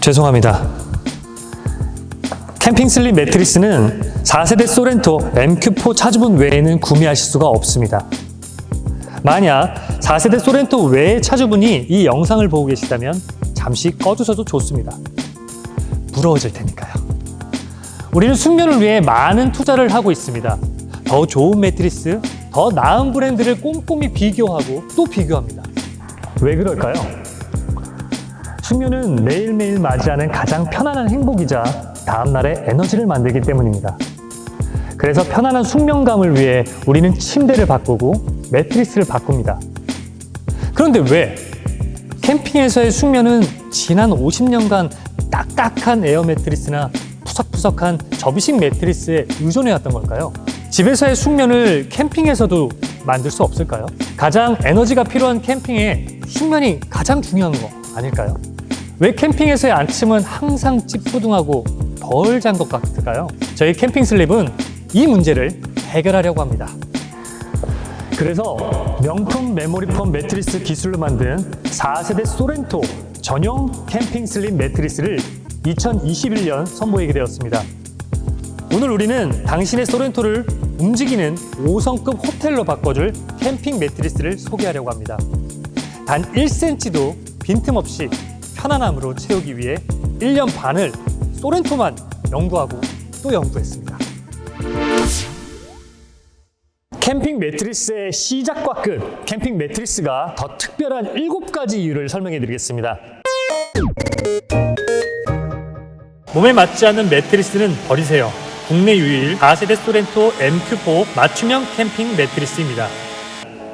죄송합니다. 캠핑 슬립 매트리스는 4세대 소렌토 MQ4 차주분 외에는 구매하실 수가 없습니다. 만약 4세대 소렌토 외의 차주분이 이 영상을 보고 계시다면 잠시 꺼두셔도 좋습니다. 부러워질 테니까요. 우리는 숙면을 위해 많은 투자를 하고 있습니다. 더 좋은 매트리스, 더 나은 브랜드를 꼼꼼히 비교하고 또 비교합니다. 왜 그럴까요? 숙면은 매일매일 맞이하는 가장 편안한 행복이자 다음날의 에너지를 만들기 때문입니다. 그래서 편안한 숙면감을 위해 우리는 침대를 바꾸고 매트리스를 바꿉니다. 그런데 왜 캠핑에서의 숙면은 지난 50년간 딱딱한 에어 매트리스나 푸석푸석한 접이식 매트리스에 의존해왔던 걸까요? 집에서의 숙면을 캠핑에서도 만들 수 없을까요? 가장 에너지가 필요한 캠핑에 숙면이 가장 중요한 거 아닐까요? 왜 캠핑에서의 아침은 항상 찌뿌둥하고 덜 잔 것 같을까요? 저희 캠핑 슬립은 이 문제를 해결하려고 합니다. 그래서 명품 메모리 폼 매트리스 기술로 만든 4세대 소렌토 전용 캠핑 슬립 매트리스를 2021년 선보이게 되었습니다. 오늘 우리는 당신의 소렌토를 움직이는 5성급 호텔로 바꿔줄 캠핑 매트리스를 소개하려고 합니다. 단 1cm도 빈틈없이 편안함으로 채우기 위해 1년 반을 소렌토만 연구하고 또 연구했습니다. 캠핑 매트리스의 시작과 끝, 캠핑 매트리스가 더 특별한 7가지 이유를 설명해 드리겠습니다. 몸에 맞지 않는 매트리스는 버리세요. 국내 유일 4세대 소렌토 MQ4 맞춤형 캠핑 매트리스입니다.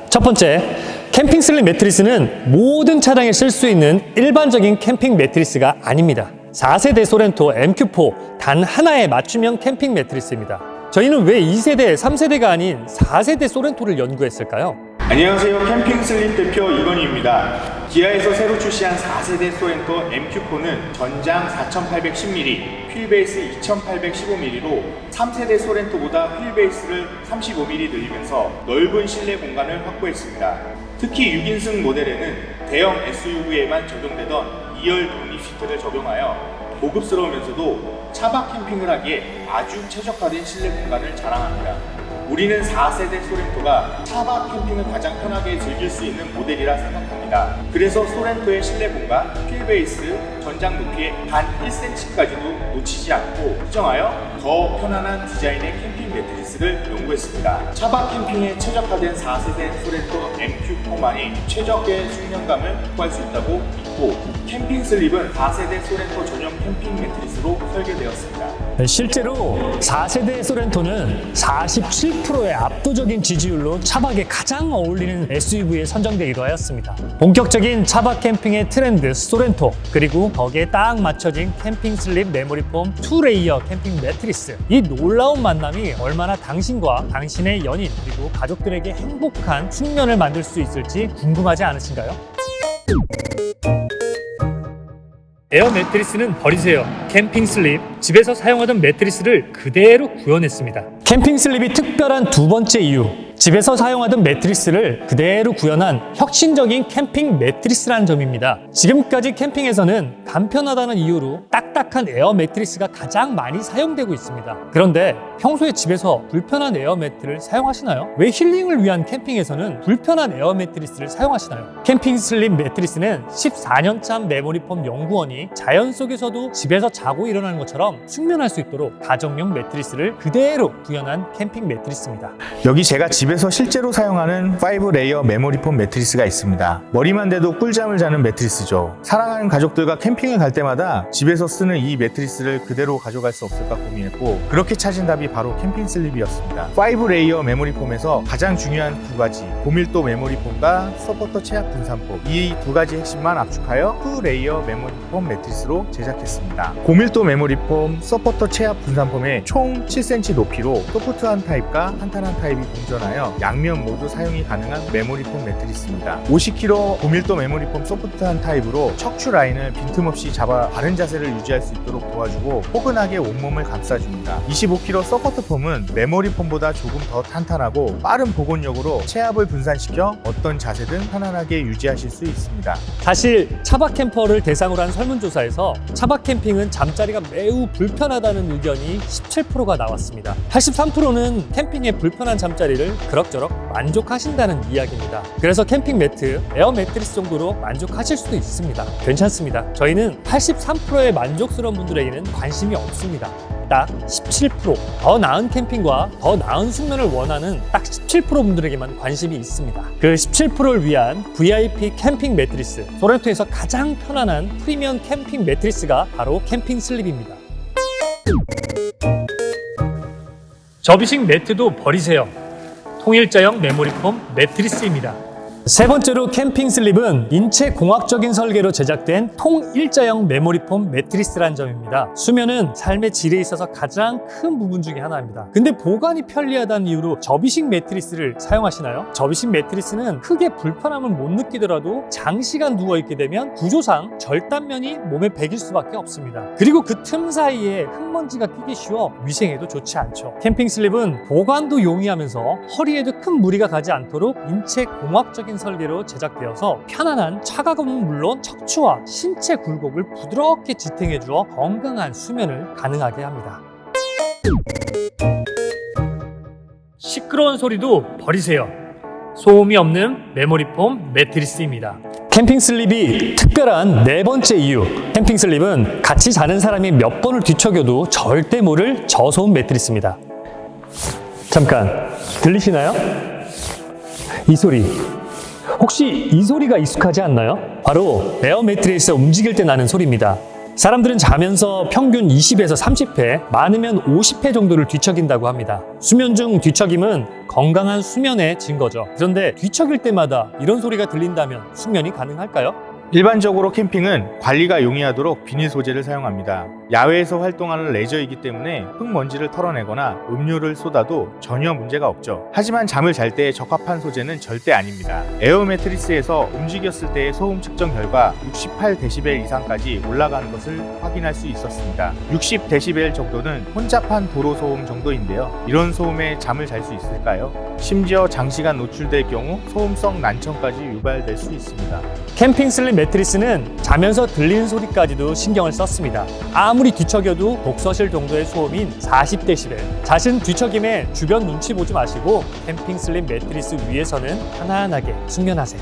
첫 번째, 캠핑 슬립 매트리스는 모든 차량에 쓸 수 있는 일반적인 캠핑 매트리스가 아닙니다. 4세대 소렌토 MQ4 단 하나의 맞춤형 캠핑 매트리스입니다. 저희는 왜 2세대, 3세대가 아닌 4세대 소렌토를 연구했을까요? 안녕하세요. 캠핑 슬립 대표 이건희입니다. 기아에서 새로 출시한 4세대 소렌토 MQ4는 전장 4810mm, 휠베이스 2815mm로 3세대 소렌토보다 휠베이스를 35mm 늘리면서 넓은 실내 공간을 확보했습니다. 특히 6인승 모델에는 대형 SUV에만 적용되던 2열 독립 시트를 적용하여 고급스러우면서도 차박 캠핑을 하기에 아주 최적화된 실내 공간을 자랑합니다. 우리는 4세대 소렌토가 차박 캠핑을 가장 편하게 즐길 수 있는 모델이라 생각합니다. 그래서 소렌토의 실내 공간, 휠베이스, 전장 높이에 단 1cm까지도 놓치지 않고 수정하여 더 편안한 디자인의 캠핑 매트리스를 연구했습니다. 차박 캠핑에 최적화된 4세대 소렌토 MQ4만이 최적의 숙면감을 확보할 수 있다고 믿고 캠핑 슬립은 4세대 소렌토 전용 캠핑 매트리스로 설계되었습니다. 실제로 4세대 소렌토는 47%의 압도적인 지지율로 차박에 가장 어울리는 SUV에 선정되기도 하였습니다. 본격적인 차박 캠핑의 트렌드 소렌토, 그리고 거기에 딱 맞춰진 캠핑 슬립 메모리 폼 2레이어 캠핑 매트리스, 이 놀라운 만남이 얼마나 당신과 당신의 연인 그리고 가족들에게 행복한 숙면을 만들 수 있을지 궁금하지 않으신가요? 에어 매트리스는 버리세요. 캠핑 슬립, 집에서 사용하던 매트리스를 그대로 구현했습니다. 캠핑 슬립이 특별한 두 번째 이유, 집에서 사용하던 매트리스를 그대로 구현한 혁신적인 캠핑 매트리스라는 점입니다. 지금까지 캠핑에서는 간편하다는 이유로 딱딱한 에어 매트리스가 가장 많이 사용되고 있습니다. 그런데 평소에 집에서 불편한 에어 매트를 사용하시나요? 왜 힐링을 위한 캠핑에서는 불편한 에어 매트리스를 사용하시나요? 캠핑 슬립 매트리스는 14년차 메모리폼 연구원이 자연 속에서도 집에서 자고 일어나는 것처럼 숙면할 수 있도록 가정용 매트리스를 그대로 구현한 캠핑 매트리스입니다. 여기 제가 집에서 실제로 사용하는 5레이어 메모리폼 매트리스가 있습니다. 머리만 대도 꿀잠을 자는 매트리스죠. 사랑하는 가족들과 캠핑을 갈 때마다 집에서 쓰는 이 매트리스를 그대로 가져갈 수 없을까 고민했고, 그렇게 찾은 답이 바로 캠핑 슬립이었습니다. 5레이어 메모리폼에서 가장 중요한 두 가지, 고밀도 메모리폼과 서포터 체압 분산폼, 이 두 가지 핵심만 압축하여 2레이어 메모리폼 매트리스로 제작했습니다. 고밀도 메모리폼, 서포터 체압 분산폼의 총 7cm 높이로 소프트한 타입과 탄탄한 타입이 공존하여 가능하며 양면 모두 사용이 가능한 메모리폼 매트리스입니다. 50kg 고밀도 메모리폼 소프트한 타입으로 척추 라인을 빈틈없이 잡아 바른 자세를 유지할 수 있도록 도와주고 포근하게 온몸을 감싸줍니다. 25kg 서포트 폼은 메모리 폼보다 조금 더 탄탄하고 빠른 복원력으로 체압을 분산시켜 어떤 자세든 편안하게 유지하실 수 있습니다. 사실 차박 캠퍼를 대상으로 한 설문조사에서 차박 캠핑은 잠자리가 매우 불편하다는 의견이 17%가 나왔습니다. 83%는 캠핑의 불편한 잠자리를 그럭저럭 만족하신다는 이야기입니다. 그래서 캠핑 매트, 에어 매트리스 정도로 만족하실 수도 있습니다. 괜찮습니다. 저희는 83%의 만족스러운 분들에게는 관심이 없습니다. 딱 17%. 더 나은 캠핑과 더 나은 숙면을 원하는 딱 17% 분들에게만 관심이 있습니다. 그 17%를 위한 VIP 캠핑 매트리스, 소렌토에서 가장 편안한 프리미엄 캠핑 매트리스가 바로 캠핑 슬립입니다. 접이식 매트도 버리세요. 통일자형 메모리폼 매트리스입니다. 세 번째로 캠핑 슬립은 인체 공학적인 설계로 제작된 통일자형 메모리폼 매트리스라는 점입니다. 수면은 삶의 질에 있어서 가장 큰 부분 중에 하나입니다. 근데 보관이 편리하다는 이유로 접이식 매트리스를 사용하시나요? 접이식 매트리스는 크게 불편함을 못 느끼더라도 장시간 누워있게 되면 구조상 절단면이 몸에 배길 수밖에 없습니다. 그리고 그 틈 사이에 흙먼지가 끼기 쉬워 위생에도 좋지 않죠. 캠핑 슬립은 보관도 용이하면서 허리에도 큰 무리가 가지 않도록 인체 공학적인 설계로 제작되어서 편안한 차가움은 물론 척추와 신체 굴곡을 부드럽게 지탱해주어 건강한 수면을 가능하게 합니다. 시끄러운 소리도 버리세요. 소음이 없는 메모리폼 매트리스입니다. 캠핑 슬립이 특별한 네 번째 이유. 캠핑 슬립은 같이 자는 사람이 몇 번을 뒤척여도 절대 모를 저소음 매트리스입니다. 잠깐, 들리시나요? 이 소리. 혹시 이 소리가 익숙하지 않나요? 바로 에어 매트리스 움직일 때 나는 소리입니다. 사람들은 자면서 평균 20에서 30회, 많으면 50회 정도를 뒤척인다고 합니다. 수면 중 뒤척임은 건강한 수면의 증거죠. 그런데 뒤척일 때마다 이런 소리가 들린다면 숙면이 가능할까요? 일반적으로 캠핑은 관리가 용이하도록 비닐 소재를 사용합니다. 야외에서 활동하는 레저이기 때문에 흙먼지를 털어내거나 음료를 쏟아도 전혀 문제가 없죠. 하지만 잠을 잘 때 적합한 소재는 절대 아닙니다. 에어 매트리스에서 움직였을 때의 소음 측정 결과 68dB 이상까지 올라가는 것을 확인할 수 있었습니다. 60dB 정도는 혼잡한 도로 소음 정도인데요. 이런 소음에 잠을 잘 수 있을까요? 심지어 장시간 노출될 경우 소음성 난청까지 유발될 수 있습니다. 캠핑 슬립 매트리스는 자면서 들리는 소리까지도 신경을 썼습니다. 아무리 뒤척여도 독서실 정도의 소음인 40dB. 자신 뒤척임에 주변 눈치 보지 마시고 캠핑 슬립 매트리스 위에서는 편안하게 숙면하세요.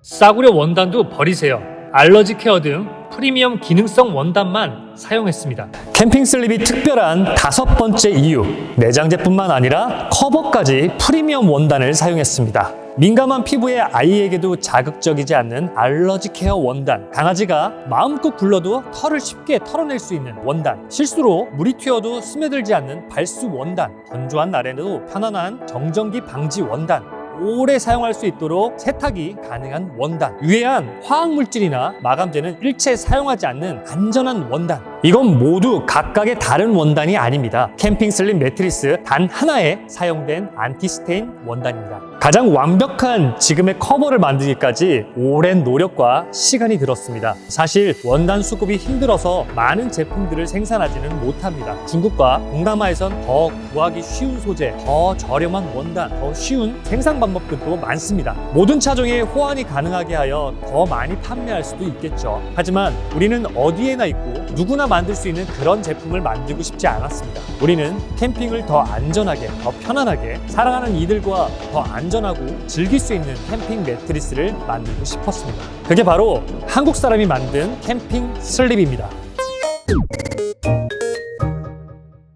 싸구려 원단도 버리세요. 알러지 케어 등 프리미엄 기능성 원단만 사용했습니다. 캠핑 슬립이 특별한 다섯 번째 이유. 내장재뿐만 아니라 커버까지 프리미엄 원단을 사용했습니다. 민감한 피부의 아이에게도 자극적이지 않는 알러지 케어 원단. 강아지가 마음껏 굴러도 털을 쉽게 털어낼 수 있는 원단. 실수로 물이 튀어도 스며들지 않는 발수 원단. 건조한 날에도 편안한 정전기 방지 원단. 오래 사용할 수 있도록 세탁이 가능한 원단. 유해한 화학물질이나 마감제는 일체 사용하지 않는 안전한 원단. 이건 모두 각각의 다른 원단이 아닙니다. 캠핑 슬립 매트리스 단 하나에 사용된 안티스테인 원단입니다. 가장 완벽한 지금의 커버를 만들기까지 오랜 노력과 시간이 들었습니다. 사실 원단 수급이 힘들어서 많은 제품들을 생산하지는 못합니다. 중국과 동남아에선 더 구하기 쉬운 소재, 더 저렴한 원단, 더 쉬운 생산 방법들도 많습니다. 모든 차종에 호환이 가능하게 하여 더 많이 판매할 수도 있겠죠. 하지만 우리는 어디에나 있고 누구나 만들 수 있는 그런 제품을 만들고 싶지 않았습니다. 우리는 캠핑을 더 안전하게, 더 편안하게, 사랑하는 이들과 더 안전하고 즐길 수 있는 캠핑 매트리스를 만들고 싶었습니다. 그게 바로 한국 사람이 만든 캠핑 슬립입니다.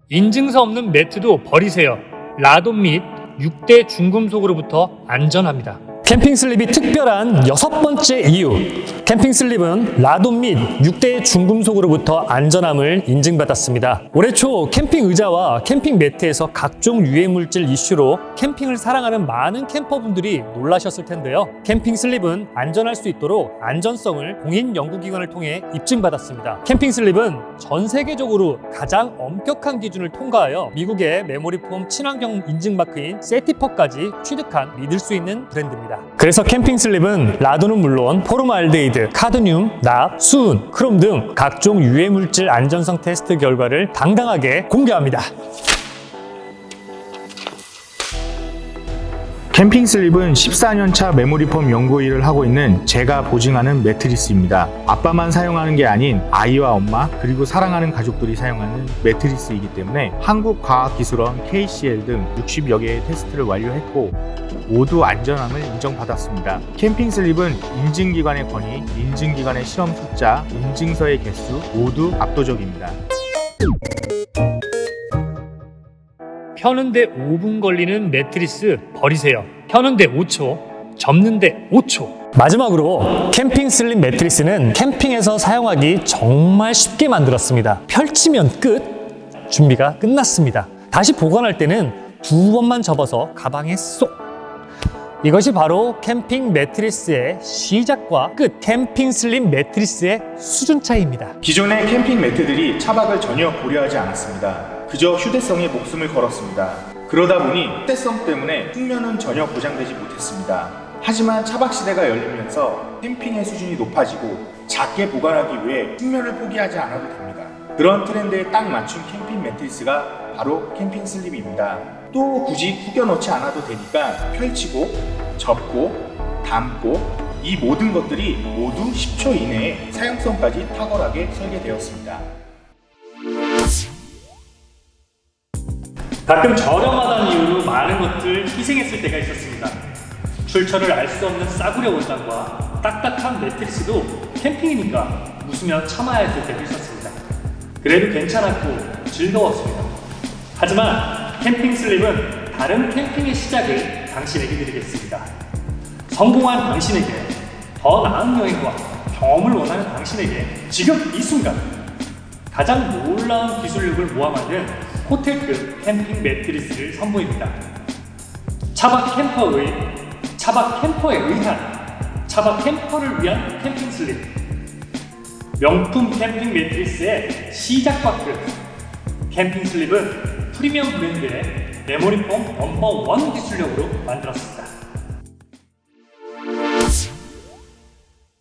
인증서 없는 매트도 버리세요. 라돈 및 6대 중금속으로부터 안전합니다. 캠핑 슬립이 특별한 6번째 이유. 캠핑 슬립은 라돈 및 6대의 중금속으로부터 안전함을 인증받았습니다. 올해 초 캠핑 의자와 캠핑 매트에서 각종 유해 물질 이슈로 캠핑을 사랑하는 많은 캠퍼분들이 놀라셨을 텐데요. 캠핑 슬립은 안전할 수 있도록 안전성을 공인 연구기관을 통해 입증받았습니다. 캠핑 슬립은 전 세계적으로 가장 엄격한 기준을 통과하여 미국의 메모리폼 친환경 인증 마크인 세티퍼까지 취득한 믿을 수 있는 브랜드입니다. 그래서 캠핑 슬립은 라돈은 물론 포름알데히드, 카드뮴, 납, 수은, 크롬 등 각종 유해 물질 안전성 테스트 결과를 당당하게 공개합니다. 캠핑 슬립은 14년차 메모리폼 연구 일을 하고 있는 제가 보증하는 매트리스입니다. 아빠만 사용하는 게 아닌 아이와 엄마 그리고 사랑하는 가족들이 사용하는 매트리스이기 때문에 한국과학기술원 KCL 등 60여 개의 테스트를 완료했고 모두 안전함을 인정받았습니다. 캠핑 슬립은 인증기관의 권위, 인증기관의 실험 숫자, 인증서의 개수 모두 압도적입니다. 펴는데 5분 걸리는 매트리스 버리세요. 펴는데 5초, 접는데 5초. 마지막으로 캠핑 슬립 매트리스는 캠핑에서 사용하기 정말 쉽게 만들었습니다. 펼치면 끝, 준비가 끝났습니다. 다시 보관할 때는 2번만 접어서 가방에 쏙. 이것이 바로 캠핑 매트리스의 시작과 끝, 캠핑 슬립 매트리스의 수준 차이입니다. 기존의 캠핑 매트들이 차박을 전혀 고려하지 않았습니다. 그저 휴대성에 목숨을 걸었습니다. 그러다 보니 휴대성 때문에 숙면은 전혀 보장되지 못했습니다. 하지만 차박 시대가 열리면서 캠핑의 수준이 높아지고 작게 보관하기 위해 숙면을 포기하지 않아도 됩니다. 그런 트렌드에 딱 맞춘 캠핑 매트리스가 바로 캠핑 슬립입니다. 또 굳이 구겨 넣지 않아도 되니까 펼치고 접고 담고 이 모든 것들이 모두 10초 이내에 사용성까지 탁월하게 설계되었습니다. 가끔 저렴하다는 이유로 많은 것들 희생했을 때가 있었습니다. 출처를 알 수 없는 싸구려 원단과 딱딱한 매트리스도 캠핑이니까 웃으며 참아야 했을 때도 있었습니다. 그래도 괜찮았고 즐거웠습니다. 하지만 캠핑 슬립은 다른 캠핑의 시작을 당신에게 드리겠습니다. 성공한 당신에게, 더 나은 여행과 경험을 원하는 당신에게 지금 이 순간 가장 놀라운 기술력을 모아 만든 호텔급 캠핑 매트리스를 선보입니다. 차박 캠퍼에 의한 차박 캠퍼를 위한 캠핑 슬립. 명품 캠핑 매트리스의 시작과 끝. 캠핑 슬립은 프리미엄 브랜드의 메모리폼 넘버 1 기술력으로 만들었습니다.